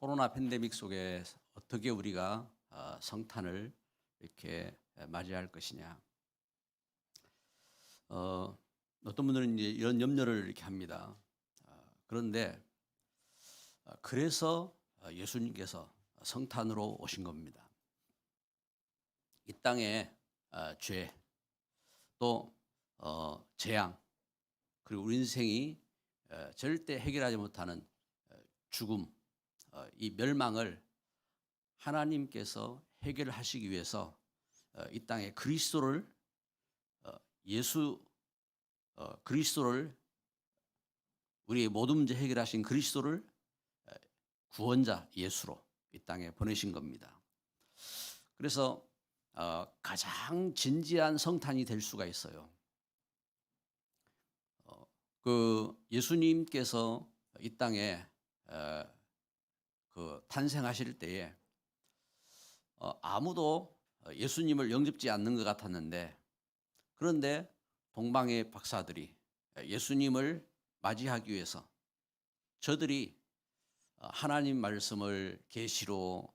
코로나 팬데믹 속에 어떻게 우리가 성탄을 이렇게 맞이할 것이냐. 어, 어떤 분들은 이제 이런 염려를 이렇게 합니다. 그런데 그래서 예수님께서 성탄으로 오신 겁니다. 이 땅에 죄, 또 재앙, 그리고 우리 인생이 절대 해결하지 못하는 죽음, 이 멸망을 하나님께서 해결하시기 위해서 이 땅에 그리스도를 예수 그리스도를 우리의 모든 문제 해결하신 그리스도를 구원자 예수로 이 땅에 보내신 겁니다. 그래서 가장 진지한 성탄이 될 수가 있어요. 그 예수님께서 이 땅에 그 탄생하실 때에 아무도 예수님을 영접지 않는 것 같았는데, 그런데 동방의 박사들이 예수님을 맞이하기 위해서 저들이 하나님 말씀을 계시로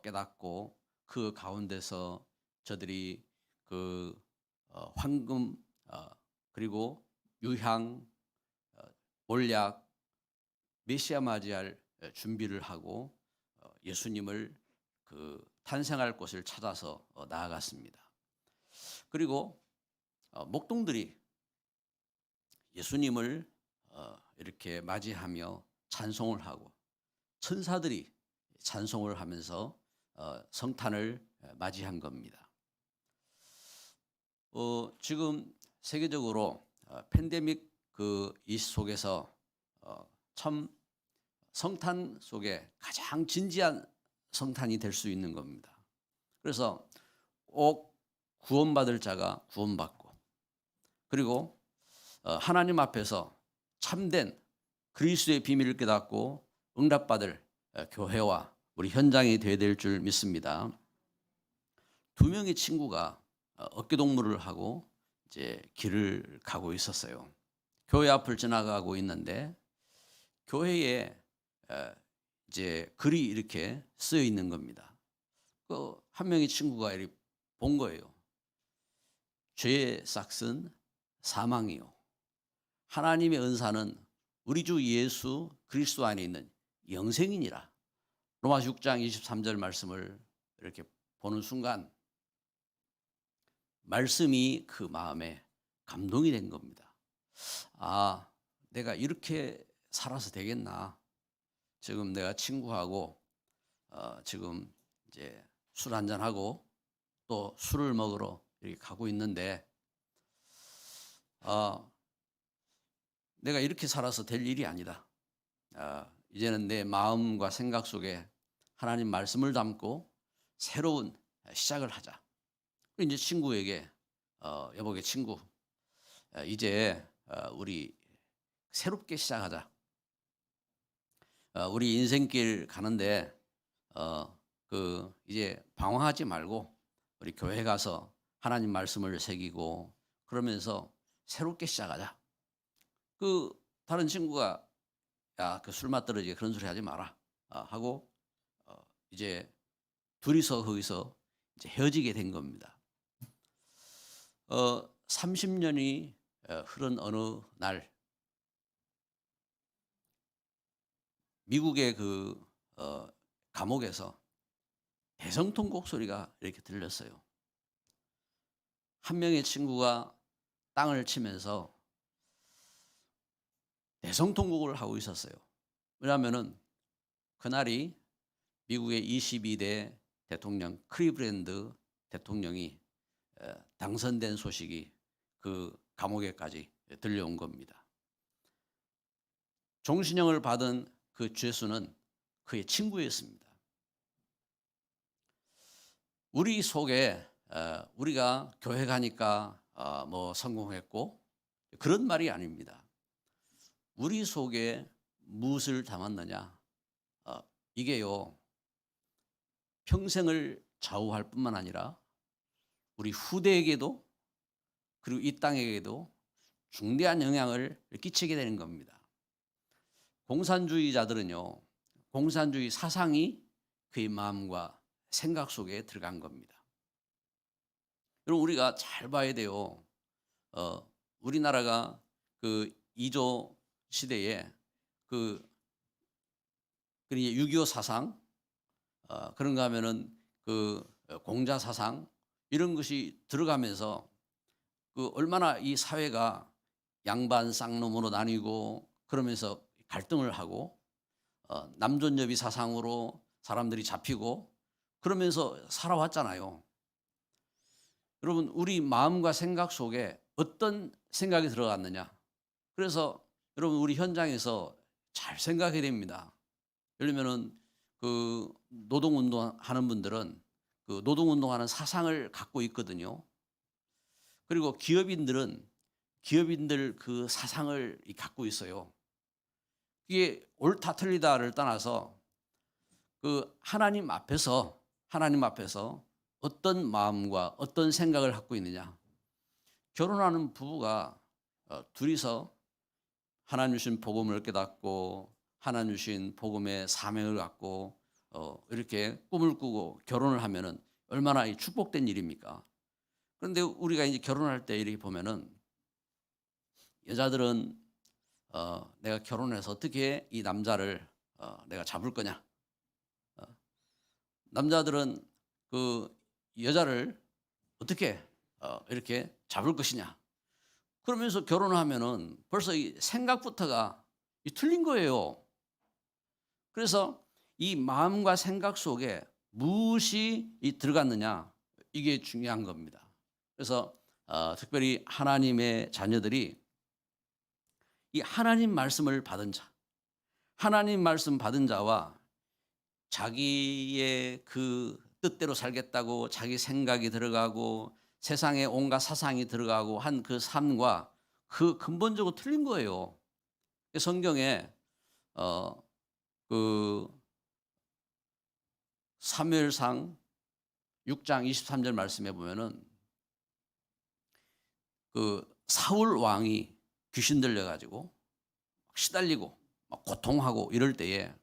깨닫고 그 가운데서 저들이 그 황금 그리고 유향, 몰약, 메시아 맞이할 준비를 하고 예수님을 그 탄생할 곳을 찾아서 나아갔습니다. 그리고 목동들이 예수님을 이렇게 맞이하며 찬송을 하고 천사들이 찬송을 하면서 성탄을 맞이한 겁니다. 지금 세계적으로 팬데믹 이 속에서 참 성탄 속에 가장 진지한 성탄이 될 수 있는 겁니다. 그래서 꼭 구원받을 자가 구원받고, 그리고 하나님 앞에서 참된 그리스도의 비밀을 깨닫고 응답받을 교회와 우리 현장이 되어야 될 줄 믿습니다. 두 명의 친구가 어깨동무를 하고 이제 길을 가고 있었어요. 교회 앞을 지나가고 있는데 교회에 이제 글이 이렇게 쓰여 있는 겁니다. 그 한 명의 친구가 이렇게 본 거예요. 죄의 삭은 사망이요, 하나님의 은사는 우리 주 예수 그리스도 안에 있는 영생이니라. 로마서 6장 23절 말씀을 이렇게 보는 순간 말씀이 그 마음에 감동이 된 겁니다. 아, 내가 이렇게 살아서 되겠나. 지금 내가 친구하고 지금 이제 술 한잔하고 또 술을 먹으러 이렇게 가고 있는데 내가 이렇게 살아서 될 일이 아니다. 이제는 내 마음과 생각 속에 하나님 말씀을 담고 새로운 시작을 하자. 이제 친구에게 여보게 친구, 이제 우리 새롭게 시작하자. 우리 인생길 가는데 이제 방황하지 말고 우리 교회 가서 하나님 말씀을 새기고 그러면서 새롭게 시작하자. 그 다른 친구가 야, 그 술맛 떨어지게 그런 소리 하지 마라 하고 이제 둘이서 거기서 이제 헤어지게 된 겁니다. 30년이 흐른 어느 날 미국의 그 감옥에서 대성통곡 소리가 이렇게 들렸어요. 한 명의 친구가 땅을 치면서 대성통곡을 하고 있었어요. 왜냐하면은 그날이 미국의 22대 대통령 클리브랜드 대통령이 당선된 소식이 그 감옥에까지 들려온 겁니다. 종신형을 받은 그 죄수는 그의 친구였습니다. 우리 속에 우리가 교회 가니까 뭐 성공했고 그런 말이 아닙니다. 우리 속에 무엇을 담았느냐, 이게요 평생을 좌우할 뿐만 아니라 우리 후대에게도 그리고 이 땅에게도 중대한 영향을 끼치게 되는 겁니다. 공산주의자들은요 공산주의 사상이 그의 마음과 생각 속에 들어간 겁니다. 여러분 우리가 잘 봐야 돼요. 우리나라가 그 2조 시대에 그 6.25 사상 그런가 하면은 그 공자 사상 이런 것이 들어가면서 그 얼마나 이 사회가 양반 쌍놈으로 나뉘고 그러면서 갈등을 하고 남존여비 사상으로 사람들이 잡히고 그러면서 살아왔잖아요. 여러분 우리 마음과 생각 속에 어떤 생각이 들어갔느냐. 그래서 여러분 우리 현장에서 잘 생각해야 됩니다. 예를 들면은 그 노동운동 하는 분들은 그 노동운동하는 사상을 갖고 있거든요. 그리고 기업인들은 기업인들 그 사상을 갖고 있어요. 이게 옳다 틀리다를 떠나서 그 하나님 앞에서 어떤 마음과 어떤 생각을 갖고 있느냐. 결혼하는 부부가 둘이서 하나님 주신 복음을 깨닫고 하나님 주신 복음의 사명을 갖고 이렇게 꿈을 꾸고 결혼을 하면은 얼마나 축복된 일입니까? 그런데 우리가 이제 결혼할 때 이렇게 보면은 여자들은 내가 결혼해서 어떻게 이 남자를 내가 잡을 거냐? 남자들은 그 여자를 어떻게 이렇게 잡을 것이냐? 그러면서 결혼을 하면은 벌써 이 생각부터가 틀린 거예요. 그래서 이 마음과 생각 속에 무엇이 들어갔느냐 이게 중요한 겁니다. 그래서 특별히 하나님의 자녀들이 이 하나님 말씀을 받은 자, 하나님 말씀 받은 자와 자기의 그 뜻대로 살겠다고 자기 생각이 들어가고 세상에 온갖 사상이 들어가고 한 그 삶과 그 근본적으로 틀린 거예요. 성경에 그 사무엘상 6장 23절 말씀해 보면은 그 사울 왕이 귀신 들려 가지고 시달리고 막 고통하고 이럴 때에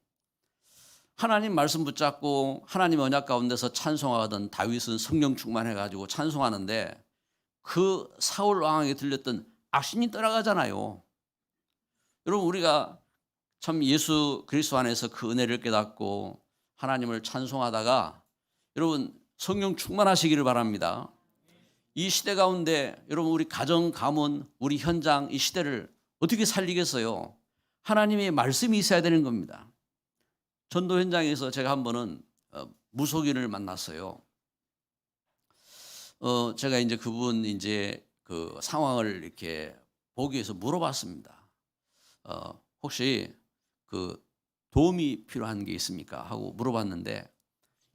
하나님 말씀 붙잡고 하나님 언약 가운데서 찬송하던 다윗은 성령 충만해 가지고 찬송하는데 그 사울 왕에게 들렸던 악신이 떠나가잖아요. 여러분 우리가 참 예수 그리스도 안에서 그 은혜를 깨닫고 하나님을 찬송하다가 여러분 성령 충만하시기를 바랍니다. 이 시대 가운데 여러분 우리 가정, 가문, 우리 현장 이 시대를 어떻게 살리겠어요? 하나님의 말씀이 있어야 되는 겁니다. 전도 현장에서 제가 한 번은 무속인을 만났어요. 제가 이제 그분 이제 그 상황을 이렇게 보기 위해서 물어봤습니다. 혹시 그 도움이 필요한 게 있습니까? 하고 물어봤는데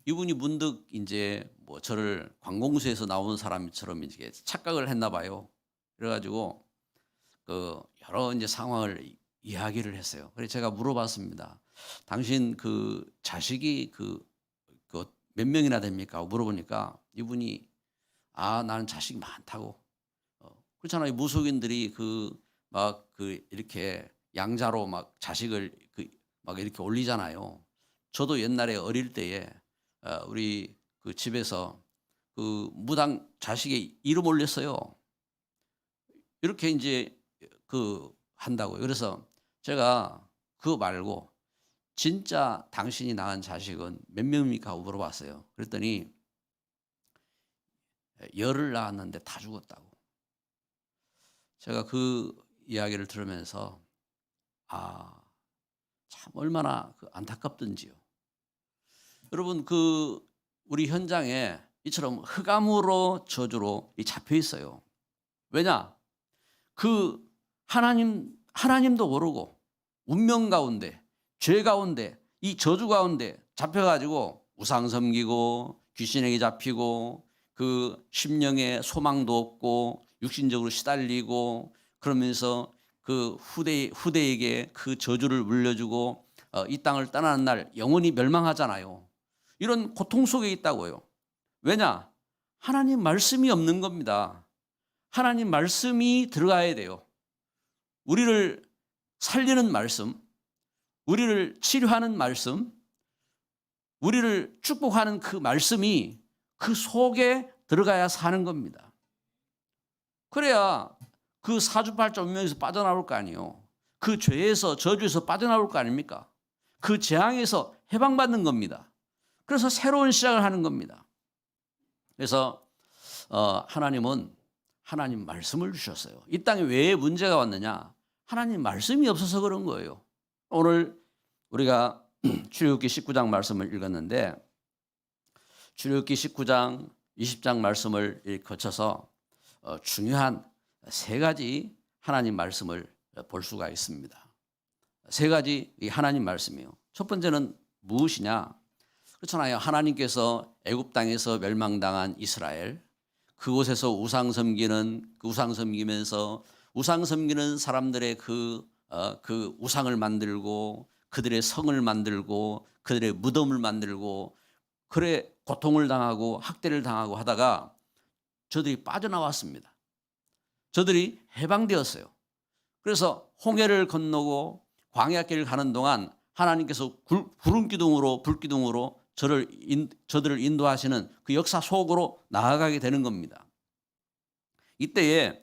이분이 문득 이제 뭐 저를 관공서에서 나오는 사람처럼 이제 착각을 했나 봐요. 그래가지고 그 여러 이제 상황을 이야기를 했어요. 그래서 제가 물어봤습니다. 당신 그 자식이 그 몇 명이나 됩니까? 하고 물어보니까 이분이 나는 자식이 많다고. 그렇잖아요. 무속인들이 막 이렇게 양자로 막 자식을 막 이렇게 올리잖아요. 저도 옛날에 어릴 때에 우리 그 집에서 그 무당 자식의 이름 올렸어요. 이렇게 이제 한다고요. 그래서 제가 그거 말고 진짜 당신이 낳은 자식은 몇 명입니까? 하고 물어봤어요. 그랬더니 10을 낳았는데 다 죽었다고. 제가 그 이야기를 들으면서 참 얼마나 안타깝던지요. 여러분 우리 현장에 이처럼 흑암으로 저주로 잡혀 있어요. 왜냐? 하나님도 모르고 운명 가운데 죄 가운데 이 저주 가운데 잡혀가지고 우상 섬기고 귀신에게 잡히고 그 심령에 소망도 없고 육신적으로 시달리고 그러면서 그 후대에게 그 저주를 물려주고 이 땅을 떠나는 날 영원히 멸망하잖아요. 이런 고통 속에 있다고요. 왜냐? 하나님 말씀이 없는 겁니다. 하나님 말씀이 들어가야 돼요. 우리를 살리는 말씀, 우리를 치료하는 말씀, 우리를 축복하는 그 말씀이 그 속에 들어가야 사는 겁니다. 그래야 그 사주팔자 운명에서 빠져나올 거 아니에요. 그 죄에서 저주에서 빠져나올 거 아닙니까? 그 재앙에서 해방받는 겁니다. 그래서 새로운 시작을 하는 겁니다. 그래서 하나님은 하나님 말씀을 주셨어요. 이 땅에 왜 문제가 왔느냐? 하나님 말씀이 없어서 그런 거예요. 오늘 우리가 출애굽기 19장 말씀을 읽었는데 출애굽기 19장 20장 말씀을 거쳐서 중요한 세 가지 하나님 말씀을 볼 수가 있습니다. 세 가지 이 하나님 말씀이에요. 첫 번째는 무엇이냐? 그렇잖아요. 하나님께서 애굽 땅에서 멸망당한 이스라엘, 그곳에서 우상 섬기면서 우상 섬기는 사람들의 그 우상을 만들고 그들의 성을 만들고 그들의 무덤을 만들고 그래 고통을 당하고 학대를 당하고 하다가 저들이 빠져나왔습니다. 저들이 해방되었어요. 그래서 홍해를 건너고 광야길을 가는 동안 하나님께서 구름 기둥으로 불기둥으로 저들을 인도하시는 그 역사 속으로 나아가게 되는 겁니다. 이때에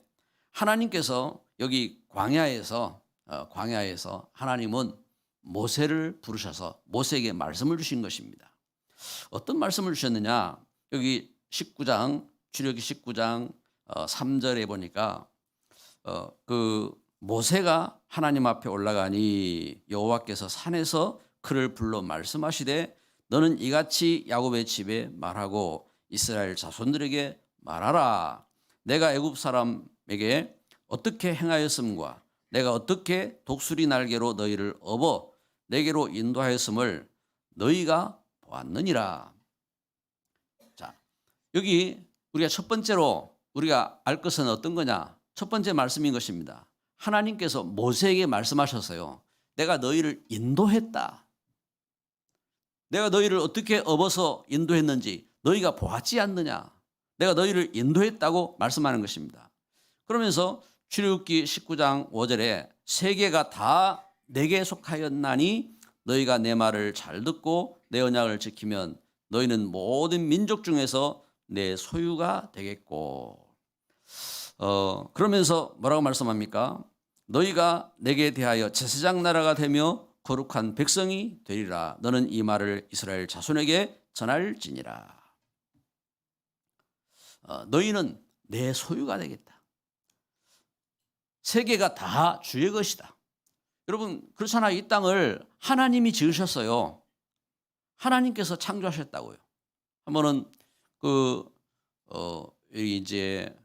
하나님께서 여기 광야에서 하나님은 모세를 부르셔서 모세에게 말씀을 주신 것입니다. 어떤 말씀을 주셨느냐? 여기 19장 출애굽기 19장 3절에 보니까 그 모세가 하나님 앞에 올라가니 여호와께서 산에서 그를 불러 말씀하시되 너는 이같이 야곱의 집에 말하고 이스라엘 자손들에게 말하라. 내가 애굽 사람에게 어떻게 행하였음과 내가 어떻게 독수리 날개로 너희를 업어 내게로 인도하였음을 너희가 보았느니라. 자, 여기 우리가 첫 번째로 우리가 알 것은 어떤 거냐? 첫 번째 말씀인 것입니다. 하나님께서 모세에게 말씀하셨어요. 내가 너희를 인도했다. 내가 너희를 어떻게 업어서 인도했는지 너희가 보았지 않느냐. 내가 너희를 인도했다고 말씀하는 것입니다. 그러면서 출애굽기 19장 5절에 세계가 다 내게 속하였나니 너희가 내 말을 잘 듣고 내 언약을 지키면 너희는 모든 민족 중에서 내 소유가 되겠고. 그러면서 뭐라고 말씀합니까? 너희가 내게 대하여 제사장 나라가 되며 거룩한 백성이 되리라. 너는 이 말을 이스라엘 자손에게 전할지니라. 너희는 내 소유가 되겠다. 세계가 다 주의 것이다. 여러분 그렇잖아요. 이 땅을 하나님이 지으셨어요. 하나님께서 창조하셨다고요. 한번은 이제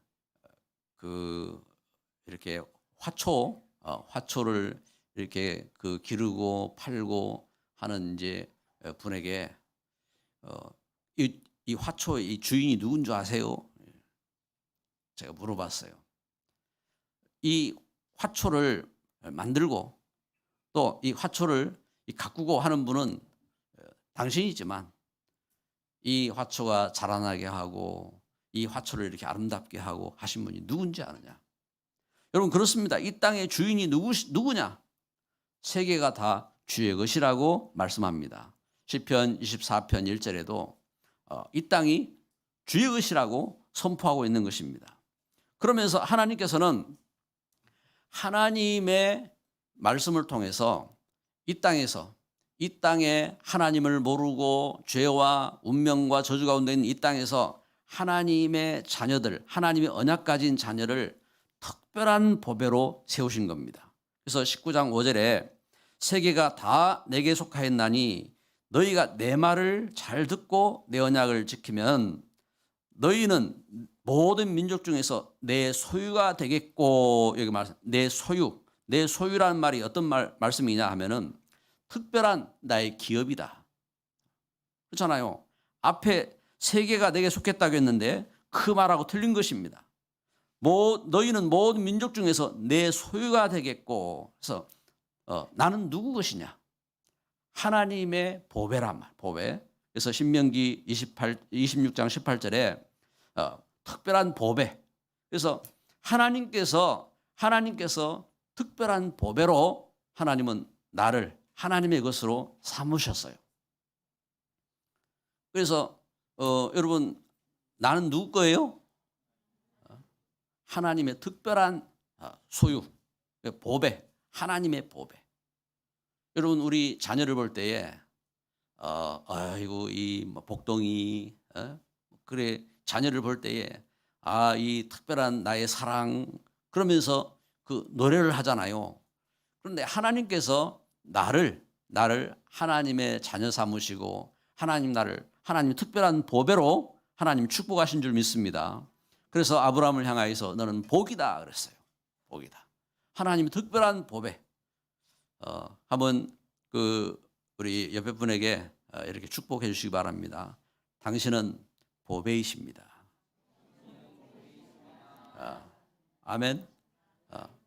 이렇게 화초를 이렇게 기르고 팔고 하는 이제 분에게 이 화초의 주인이 누군 줄 아세요? 제가 물어봤어요. 이 화초를 만들고 또 이 화초를 가꾸고 하는 분은 당신이지만 이 화초가 자라나게 하고 이 화초를 이렇게 아름답게 하고 하신 분이 누군지 아느냐? 여러분 그렇습니다. 이 땅의 주인이 누구냐? 세계가 다 주의 것이라고 말씀합니다. 시편 24편 1절에도 이 땅이 주의 것이라고 선포하고 있는 것입니다. 그러면서 하나님께서는 하나님의 말씀을 통해서 이 땅에 하나님을 모르고 죄와 운명과 저주 가운데 있는 이 땅에서 하나님의 자녀들, 하나님의 언약 가진 자녀를 특별한 보배로 세우신 겁니다. 그래서 19장 5절에 세계가 다 내게 속하였나니 너희가 내 말을 잘 듣고 내 언약을 지키면 너희는 모든 민족 중에서 내 소유가 되겠고, 여기 내 소유라는 말이 어떤 말씀이냐 하면은 특별한 나의 기업이다. 그렇잖아요. 앞에 세계가 내게 속했다고 했는데 그 말하고 틀린 것입니다. 너희는 모든 민족 중에서 내 소유가 되겠고, 그래서 나는 누구 것이냐? 하나님의 보배란 말, 보배. 그래서 신명기 26장 18절에 특별한 보배. 그래서 하나님께서 특별한 보배로 하나님은 나를 하나님의 것으로 삼으셨어요. 그래서 여러분, 나는 누구 거예요? 하나님의 특별한 소유, 보배, 하나님의 보배. 여러분, 우리 자녀를 볼 때에 아이고 이 복덩이, 그래, 자녀를 볼 때에 이 특별한 나의 사랑, 그러면서 그 노래를 하잖아요. 그런데 하나님께서 나를 하나님의 자녀 삼으시고 하나님 특별한 보배로 하나님 축복하신 줄 믿습니다. 그래서 아브라함을 향하여서 너는 복이다 그랬어요. 복이다. 하나님의 특별한 보배. 한번 우리 옆에 분에게 이렇게 축복해 주시기 바랍니다. 당신은 보배이십니다. 아멘.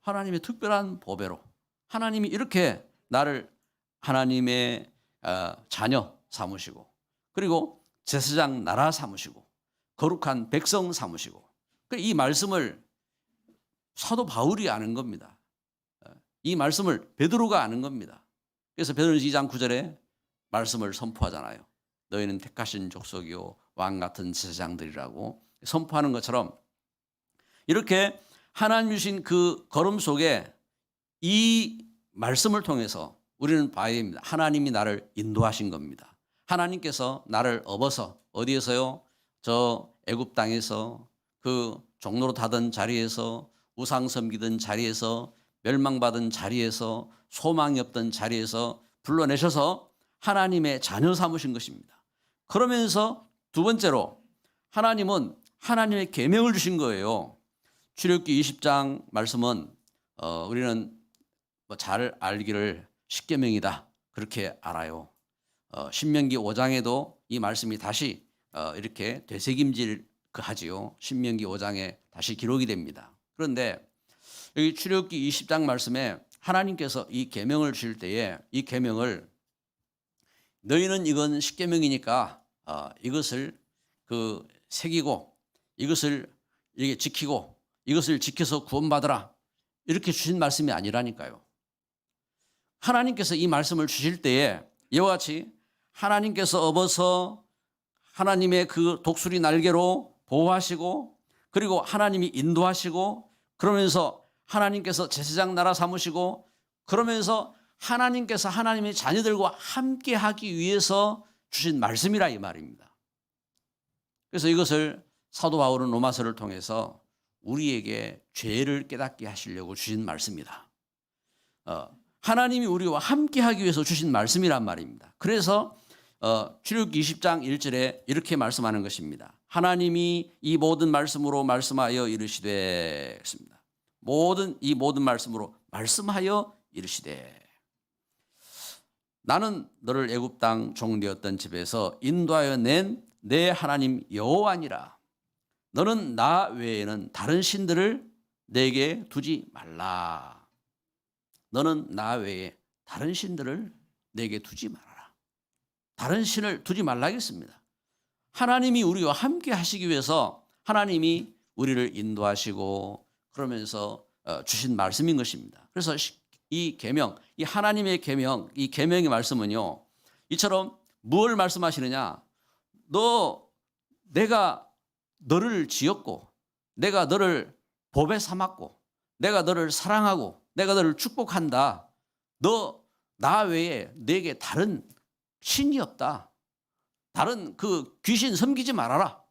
하나님의 특별한 보배로 하나님이 이렇게 나를 하나님의 자녀 삼으시고, 그리고 제사장 나라 삼으시고, 거룩한 백성 삼으시고, 이 말씀을 사도 바울이 아는 겁니다. 이 말씀을 베드로가 아는 겁니다. 그래서 베드로는 2장 9절에 말씀을 선포하잖아요. 너희는 택하신 족속이요 왕 같은 제사장들이라고 선포하는 것처럼, 이렇게 하나님 주신 그 걸음 속에 이 말씀을 통해서 우리는 봐야 됩니다. 하나님이 나를 인도하신 겁니다. 하나님께서 나를 업어서, 어디에서요? 저 애굽 땅에서, 그 종로로 타던 자리에서, 우상 섬기던 자리에서, 멸망받은 자리에서, 소망이 없던 자리에서 불러내셔서 하나님의 자녀 삼으신 것입니다. 그러면서 두 번째로 하나님은 하나님의 계명을 주신 거예요. 출애굽기 20장 말씀은 우리는 잘 알기를 십계명이다 그렇게 알아요. 신명기 5장에도 이 말씀이 다시 이렇게 되새김질 하지요. 신명기 5장에 다시 기록이 됩니다. 그런데 여기 출애굽기 20장 말씀에 하나님께서 이 계명을 주실 때에 이 계명을 너희는 이건 십계명이니까 이것을 새기고 이것을 이렇게 지키고 이것을 지켜서 구원받으라 이렇게 주신 말씀이 아니라니까요. 하나님께서 이 말씀을 주실 때에 이와 같이 하나님께서 업어서 하나님의 그 독수리 날개로 보호하시고, 그리고 하나님이 인도하시고, 그러면서 하나님께서 제사장 나라 삼으시고, 그러면서 하나님께서 하나님의 자녀들과 함께 하기 위해서 주신 말씀이라 이 말입니다. 그래서 이것을 사도 바울은 로마서를 통해서 우리에게 죄를 깨닫게 하시려고 주신 말씀이다. 하나님이 우리와 함께 하기 위해서 주신 말씀이란 말입니다. 그래서 출애굽기 20장 1절에 이렇게 말씀하는 것입니다. 하나님이 이 모든 말씀으로 말씀하여 이르시되 했습니다. 이 모든 말씀으로 말씀하여 이르시되 나는 너를 애굽 땅 종되었던 집에서 인도하여 낸 내 하나님 여호와니라. 너는 나 외에는 다른 신들을 내게 두지 말라. 너는 나 외에 다른 신들을 내게 두지 말아라. 다른 신을 두지 말라겠습니다. 하나님이 우리와 함께 하시기 위해서 하나님이 우리를 인도하시고 그러면서 주신 말씀인 것입니다. 그래서 이 계명, 이 하나님의 계명, 이 계명의 말씀은요, 이처럼 무엇을 말씀하시느냐? 내가 너를 지었고, 내가 너를 보배 삼았고, 내가 너를 사랑하고, 내가 너를 축복한다. 너 나 외에 내게 다른 신이 없다. 다른 그 귀신 섬기지 말아라.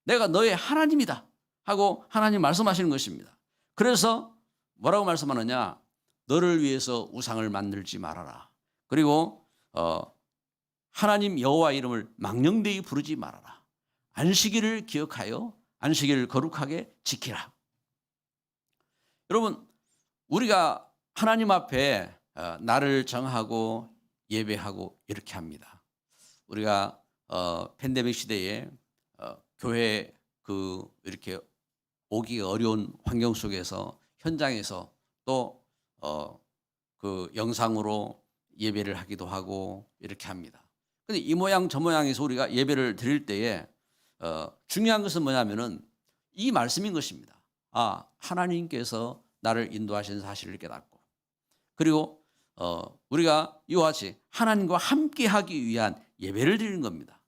내가 너의 하나님이다 하고 하나님 말씀하시는 것입니다. 그래서 뭐라고 말씀하느냐? 너를 위해서 우상을 만들지 말아라. 그리고 하나님 여호와 이름을 망령되이 부르지 말아라. 안식일을 기억하여 안식일을 거룩하게 지키라. 여러분, 우리가 하나님 앞에 나를 정하고 예배하고 이렇게 합니다. 우리가 팬데믹 시대에 교회 이렇게 오기 어려운 환경 속에서 현장에서 또 영상으로 예배를 하기도 하고 이렇게 합니다. 근데 이 모양 저 모양에서 우리가 예배를 드릴 때에 중요한 것은 뭐냐면은 이 말씀인 것입니다. 하나님께서 나를 인도하신 사실을 깨닫고, 그리고 우리가 이와 같이 하나님과 함께하기 위한 예배를 드리는 겁니다.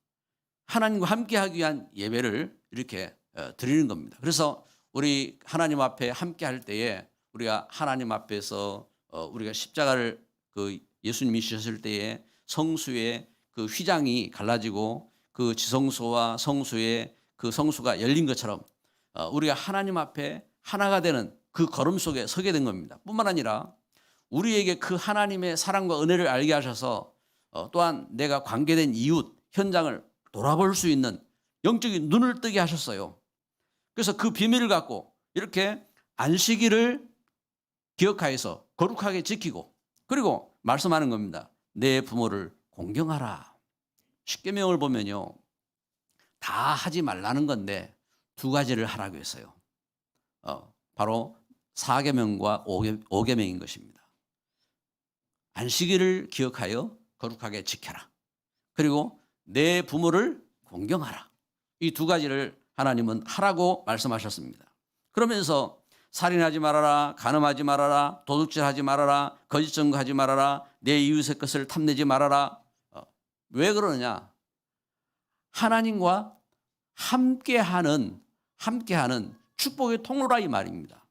하나님과 함께하기 위한 예배를 이렇게 드리는 겁니다. 그래서 우리 하나님 앞에 함께할 때에 우리가 하나님 앞에서 우리가 십자가를 그 예수님이 지셨을 때에 성수의 그 휘장이 갈라지고 그 지성소와 성수의 그 성수가 열린 것처럼 우리가 하나님 앞에 하나가 되는 그 걸음 속에 서게 된 겁니다. 뿐만 아니라 우리에게 그 하나님의 사랑과 은혜를 알게 하셔서 또한 내가 관계된 이웃, 현장을 돌아볼 수 있는 영적인 눈을 뜨게 하셨어요. 그래서 그 비밀을 갖고 이렇게 안식일을 기억하여서 거룩하게 지키고 그리고 말씀하는 겁니다. 내 부모를 공경하라. 십계명을 보면요. 다 하지 말라는 건데 두 가지를 하라고 했어요. 바로 4계명과 5계명인 것입니다. 안식일을 기억하여 거룩하게 지켜라. 그리고 내 부모를 공경하라. 이 두 가지를 하나님은 하라고 말씀하셨습니다. 그러면서 살인하지 말아라, 간음하지 말아라, 도둑질하지 말아라, 거짓 증거하지 말아라, 내 이웃의 것을 탐내지 말아라. 왜 그러느냐? 하나님과 함께하는 축복의 통로라 이 말입니다.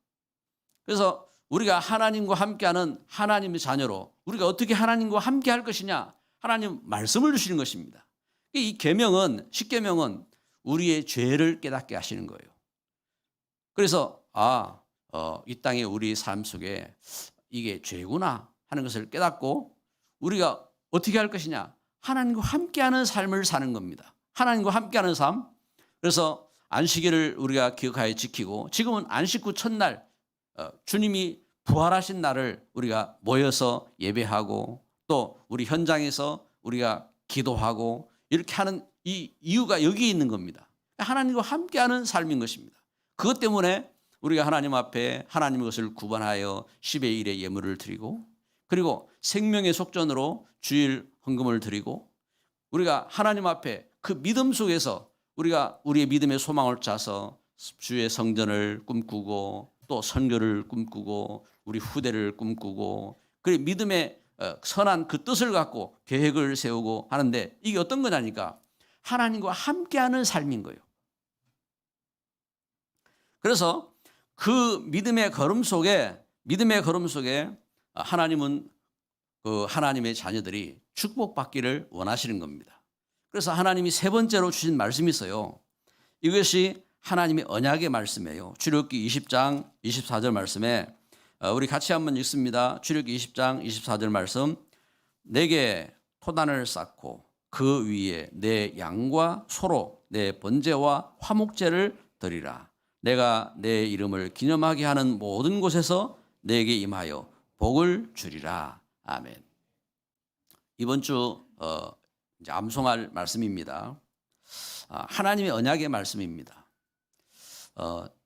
그래서 우리가 하나님과 함께하는 하나님의 자녀로 우리가 어떻게 하나님과 함께할 것이냐? 하나님 말씀을 주시는 것입니다. 이 계명은 십계명은 우리의 죄를 깨닫게 하시는 거예요. 그래서 이 땅에 우리 삶 속에 이게 죄구나 하는 것을 깨닫고 우리가 어떻게 할 것이냐? 하나님과 함께하는 삶을 사는 겁니다. 하나님과 함께하는 삶. 그래서 안식일을 우리가 기억하여 지키고 지금은 안식 후 첫날 주님이 부활하신 날을 우리가 모여서 예배하고 또 우리 현장에서 우리가 기도하고 이렇게 하는 이 이유가 여기에 있는 겁니다. 하나님과 함께하는 삶인 것입니다. 그것 때문에 우리가 하나님 앞에 하나님의 것을 구분하여 10의 1의 예물을 드리고 그리고 생명의 속전으로 주일 헌금을 드리고 우리가 하나님 앞에 그 믿음 속에서 우리가 우리의 믿음의 소망을 짜서 주의 성전을 꿈꾸고 또 선교를 꿈꾸고 우리 후대를 꿈꾸고 그리고 믿음의 선한 그 뜻을 갖고 계획을 세우고 하는데 이게 어떤 거냐니까 하나님과 함께하는 삶인 거예요. 그래서 그 믿음의 걸음 속에 하나님은 그 하나님의 자녀들이 축복받기를 원하시는 겁니다. 그래서 하나님이 세 번째로 주신 말씀이 있어요. 이것이 하나님의 언약의 말씀이에요. 출애굽기 20장 24절 말씀에 우리 같이 한번 읽습니다. 출애굽기 20장 24절 말씀. 내게 토단을 쌓고 그 위에 내 양과 소로 내 번제와 화목제를 드리라. 내가 내 이름을 기념하게 하는 모든 곳에서 내게 임하여 복을 주리라. 아멘. 이번 주 이제 암송할 말씀입니다. 하나님의 언약의 말씀입니다.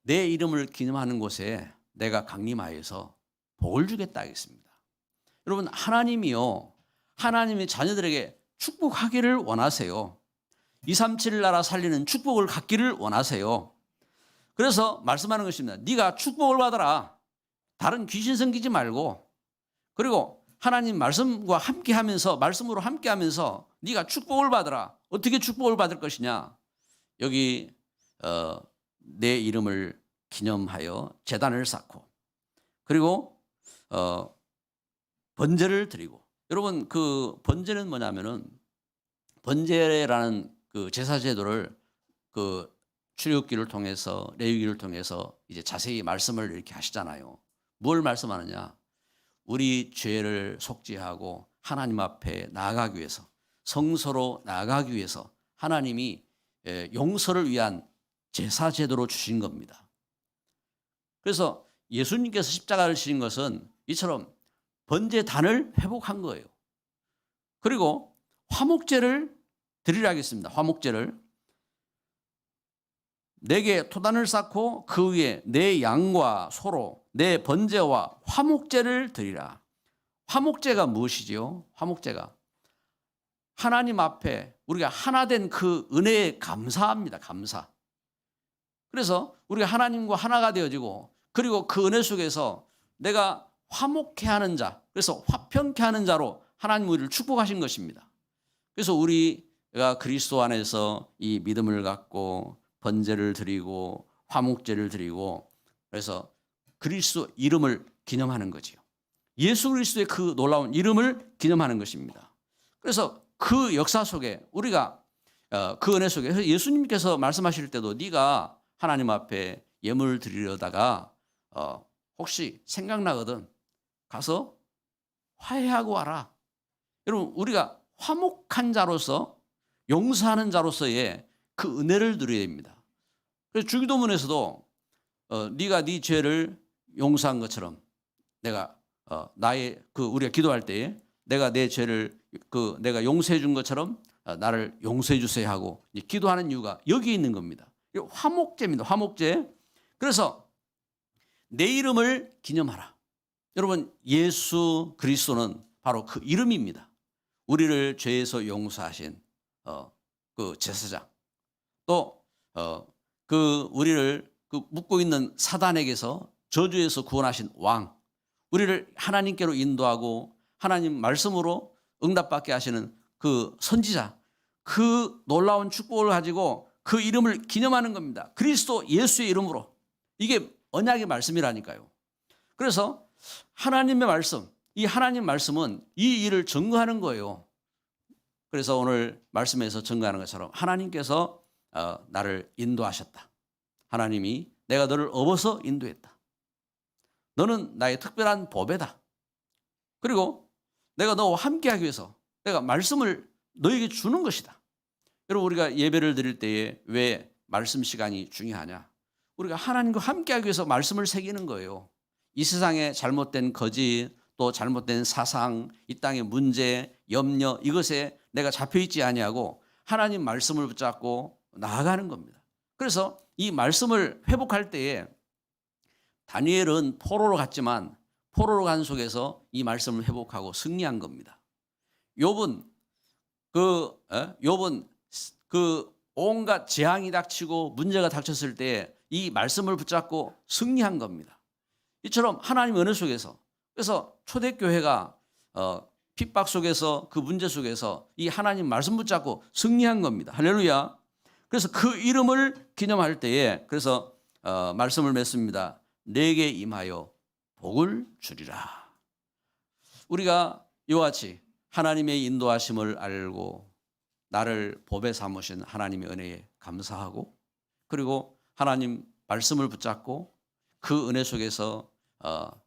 내 이름을 기념하는 곳에 내가 강림하여서 복을 주겠다 하겠습니다. 여러분 하나님이요. 하나님의 자녀들에게 축복하기를 원하세요. 237 나라 살리는 축복을 갖기를 원하세요. 그래서 말씀하는 것입니다. 네가 축복을 받아라. 다른 귀신 섬기지 말고 그리고 하나님 말씀과 함께하면서 말씀으로 함께하면서 네가 축복을 받아라. 어떻게 축복을 받을 것이냐? 여기 내 이름을 기념하여 제단을 쌓고 그리고 번제를 드리고 여러분 그 번제는 뭐냐면은 번제라는 그 제사 제도를 그 출애굽기를 통해서 레위기를 통해서 이제 자세히 말씀을 이렇게 하시잖아요. 뭘 말씀하느냐? 우리 죄를 속죄하고 하나님 앞에 나아가기 위해서 성소로 나아가기 위해서 하나님이 용서를 위한 제사 제도로 주신 겁니다. 그래서 예수님께서 십자가를 지신 것은 이처럼 번제단을 회복한 거예요. 그리고 화목제를 드리라 하겠습니다. 화목제를 내게 토단을 쌓고 그 위에 내 양과 소로 내 번제와 화목제를 드리라. 화목제가 무엇이지요? 화목제가 하나님 앞에 우리가 하나 된 그 은혜에 감사합니다. 감사. 그래서 우리가 하나님과 하나가 되어지고 그리고 그 은혜 속에서 내가 화목해 하는 자, 그래서 화평케 하는 자로 하나님 우리를 축복하신 것입니다. 그래서 우리가 그리스도 안에서 이 믿음을 갖고 번제를 드리고 화목제를 드리고, 그래서 그리스도 이름을 기념하는 거지요. 예수 그리스도의 그 놀라운 이름을 기념하는 것입니다. 그래서 그 역사 속에 우리가 그 은혜 속에, 그래서 예수님께서 말씀하실 때도 네가 하나님 앞에 예물을 드리려다가 혹시 생각나거든 가서 화해하고 와라. 여러분, 우리가 화목한 자로서, 용서하는 자로서의 그 은혜를 누려야 됩니다. 그래서 주기도문에서도 네가 네 죄를 용서한 것처럼 내가 나의 우리가 기도할 때에 내가 내 죄를 내가 용서해 준 것처럼 나를 용서해 주세요 하고 기도하는 이유가 여기에 있는 겁니다. 화목제입니다. 화목제. 그래서 내 이름을 기념하라. 여러분, 예수 그리스도는 바로 그 이름입니다. 우리를 죄에서 용서하신 그 제사장, 또 우리를 묶고 있는 사단에게서, 저주에서 구원하신 왕, 우리를 하나님께로 인도하고 하나님 말씀으로 응답받게 하시는 그 선지자, 그 놀라운 축복을 가지고 그 이름을 기념하는 겁니다. 그리스도 예수의 이름으로. 이게 언약의 말씀이라니까요. 그래서 하나님의 말씀, 이 하나님 말씀은 이 일을 증거하는 거예요. 그래서 오늘 말씀에서 증거하는 것처럼 하나님께서 나를 인도하셨다. 하나님이 내가 너를 업어서 인도했다. 너는 나의 특별한 보배다. 그리고 내가 너와 함께하기 위해서 내가 말씀을 너에게 주는 것이다. 여러분, 우리가 예배를 드릴 때에 왜 말씀 시간이 중요하냐? 우리가 하나님과 함께하기 위해서 말씀을 새기는 거예요. 이 세상의 잘못된 거짓, 또 잘못된 사상, 이 땅의 문제, 염려, 이것에 내가 잡혀있지 아니하고 하나님 말씀을 붙잡고 나아가는 겁니다. 그래서 이 말씀을 회복할 때에 다니엘은 포로로 갔지만 포로로 간 속에서 이 말씀을 회복하고 승리한 겁니다. 욥은 온갖 재앙이 닥치고 문제가 닥쳤을 때 이 말씀을 붙잡고 승리한 겁니다. 이처럼 하나님 은혜 속에서, 그래서 초대교회가 핍박 속에서, 그 문제 속에서 이 하나님 말씀 붙잡고 승리한 겁니다. 할렐루야. 그래서 그 이름을 기념할 때에, 그래서 말씀을 맺습니다. 내게 임하여 복을 주리라. 우리가 이와 같이 하나님의 인도하심을 알고 나를 복에 삼으신 하나님의 은혜에 감사하고, 그리고 하나님 말씀을 붙잡고 그 은혜 속에서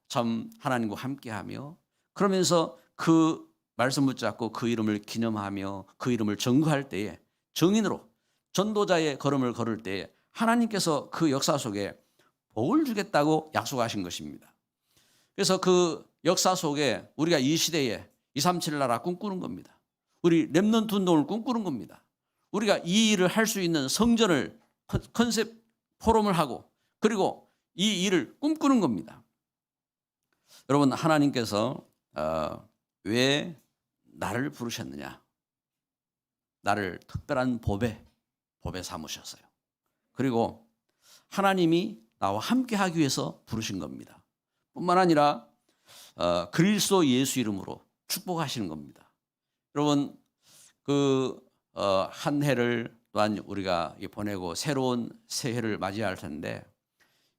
참 하나님과 함께하며, 그러면서 그 말씀 붙잡고 그 이름을 기념하며 그 이름을 증거할 때에, 증인으로 전도자의 걸음을 걸을 때에 하나님께서 그 역사 속에 복을 주겠다고 약속하신 것입니다. 그래서 그 역사 속에 우리가 이 시대에 237 나라 꿈꾸는 겁니다. 우리 렘넌트 운동을 꿈꾸는 겁니다. 우리가 이 일을 할 수 있는 성전을 컨셉 포럼을 하고, 그리고 이 일을 꿈꾸는 겁니다. 여러분, 하나님께서 왜 나를 부르셨느냐? 나를 특별한 법에 삼으셨어요. 그리고 하나님이 나와 함께 하기 위해서 부르신 겁니다. 뿐만 아니라 그리스도 예수 이름으로 축복하시는 겁니다. 여러분, 한 해를 또한 우리가 보내고 새로운 새해를 맞이할 텐데,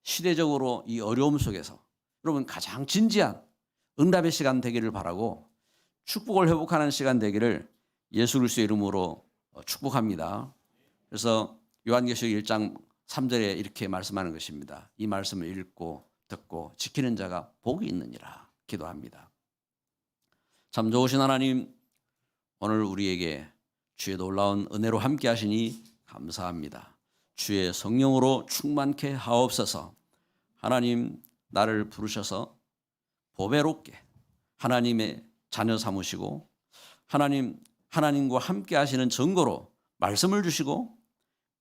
시대적으로 이 어려움 속에서 여러분 가장 진지한 응답의 시간 되기를 바라고, 축복을 회복하는 시간 되기를 예수 그리스도의 이름으로 축복합니다. 그래서 요한계시록 1장 3절에 이렇게 말씀하는 것입니다. 이 말씀을 읽고 듣고 지키는 자가 복이 있느니라 기도합니다. 참 좋으신 하나님, 오늘 우리에게 주의 놀라운 은혜로 함께 하시니 감사합니다. 주의 성령으로 충만케 하옵소서. 하나님, 나를 부르셔서 보배롭게 하나님의 자녀 삼으시고, 하나님과 함께 하시는 증거로 말씀을 주시고,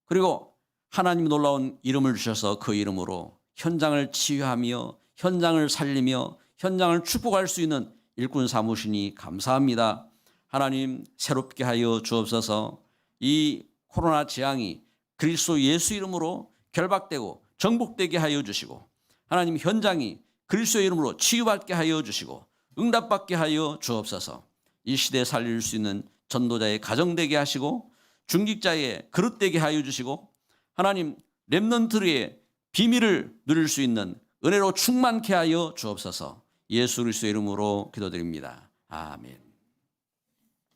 그리고 하나님 놀라운 이름을 주셔서 그 이름으로 현장을 치유하며 현장을 살리며 현장을 축복할 수 있는 일꾼 삼으시니 감사합니다. 하나님, 새롭게 하여 주옵소서. 이 코로나 재앙이 그리스도 예수 이름으로 결박되고 정복되게 하여 주시고, 하나님 현장이 그리스도의 이름으로 치유받게 하여 주시고 응답받게 하여 주옵소서. 이 시대에 살릴 수 있는 전도자의 가정 되게 하시고 중직자의 그릇 되게 하여 주시고 하나님 렘넌트의 비밀을 누릴 수 있는 은혜로 충만케 하여 주옵소서. 예수 그리스도의 이름으로 기도드립니다. 아멘.